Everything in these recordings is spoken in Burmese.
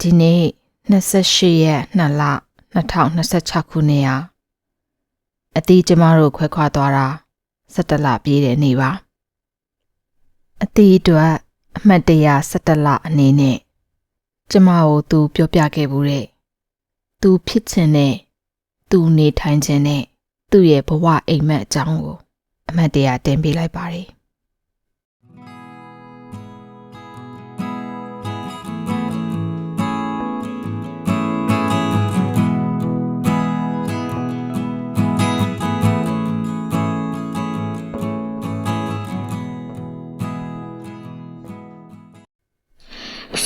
ဒီနေ့28ရက်2လ2026ခုနှစ်ဟာအတီးကျမတို့ခွဲခွာသွားတာ17လပြည့်တဲ့နေ့ပါအတီးအတွက်အမှတ်တရ17လအနေနဲ့ကျမကိုသူပြောပြခဲ့ဘူးတဲ့သူဖြစ်ချင်တဲ့သူနေထိုင်ချင်တဲ့သူ့ရဲ့ဘဝအိမ်မက်အကြောင်းကိုအမှတ်တရတင်ပေးလိုက်ပါတယ်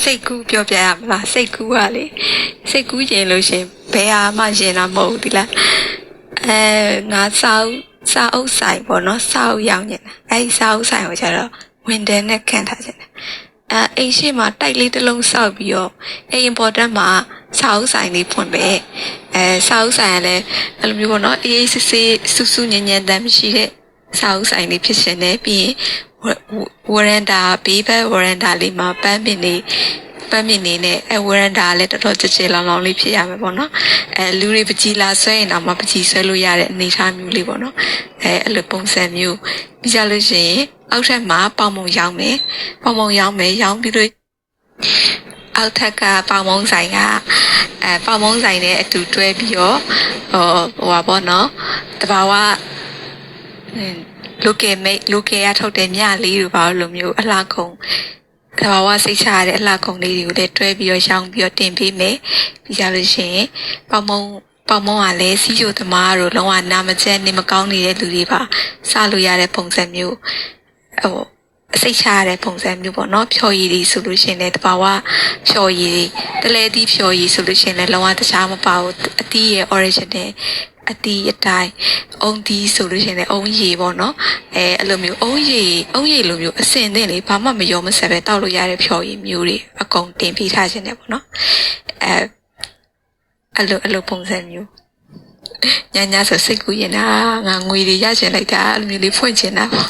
စိတ်ကူးပြောပြရမလားစိတ်ကူးကလေစိတ်ကူးရင်လို့ရှင်ဘယ်ဟာမှရင်တာမဟုတ်ဘူးဒီလားငါစာအုပ်ဆိုင်ပေါ့နော်စာအုပ်ရောင်းနေတာအဲဒီစာအုပ်ဆိုင်ကိုကျတော့ဝန်တန်းနဲ့ခန့်ထားခြင်းအိမ်ရှိမှာတိုက်လေးတစ်လုံးစောက်ပြီးတော့အိမ် important မှာစာအုပ်ဆိုင်လေးဖွင့်ပဲစာအုပ်ဆိုင်ကလည်းအဲ့လိုမျိုးပေါ့နော်အေးစစ်စစ်စူးစူးညံ့ညံ့တမ်းမရှိတဲ့စာအုပ်ဆိုင်လေးဖြစ်ရှင်နေပြီးရင်ဝရန်တာဘေးဘက်ဝရန်တာလေးမှာပန်းပင်နေနဲ့ဝရန်တာလည်းတော်တော်ကြကြလောင်လောင်လေးဖြစ်ရမယ်ပေါ့နော်လူတွေပကြီးလာဆွဲရင်တော့မှပကြီးဆွဲလို့ရတဲ့အနေအထားမျိုးလေးပေါ့နော်အဲ့လိုပုံစံမျိုးပြီးကြလို့ရှိရင်အောက်ထပ်မှာပေါင်မုံရောင်းမယ်ရောင်းပြီးတော့အောက်ထက်ကပေါင်မုံဆိုင်ကပေါင်မုံဆိုင်နဲ့အတူတွဲပြီးတော့ဟိုပါပေါ့နော်တဘာဝlocal ရထုတ်တဲ့မြလေးတို့ဘာလို့မျိုးအလှခုံတဘာဝစိတ်ချရတဲ့အလှခုံလေးတွေကိုလည်းတွဲပြီးတော့ရောင်းပြီးတော့တင်ပေးမယ်ပြီးကြလို့ရှိရင်ပေါင်မုံကလည်းစီးချိုသမားတို့လုံးဝနာမကျက်နေမကောင်းနေတဲ့လူတွေပါစလို့ရတဲ့ပုံစံမျိုးအစိတ်ချရတဲ့ပုံစံမျိုးပေါ့နော်ဖြော်ရည်တွေဆိုလို့ရှိရင်လည်းတဘာဝဖြော်ရည်တလဲသီးဖြော်ရည်ဆိုလို့ရှိရင်လည်းလုံးဝတခြားမပါဘူးအတီးရဲ့ original အတီးအတိုင်းအုံသီးဆိုလို့ရှိရင်လည်းအုံရည်ပေါ့နော်အဲ့လိုမျိုးအုံရည်လိုမျိုးအစင်တဲ့လေဘာမှမရောမဆက်ပဲတောက်လို့ရတဲ့ဖြော်ရည်မျိုးတွေအကုန်တင်ပေးထားခြင်းနဲ့ပေါ့နော်အဲ့လိုပုံစံမျိုးညဆိုစိတ်ကူးရင်ငါငွေတွေရချင်လိုက်တာအဲ့လိုမျိုးလေးဖွင့်ချင်တာပေါ့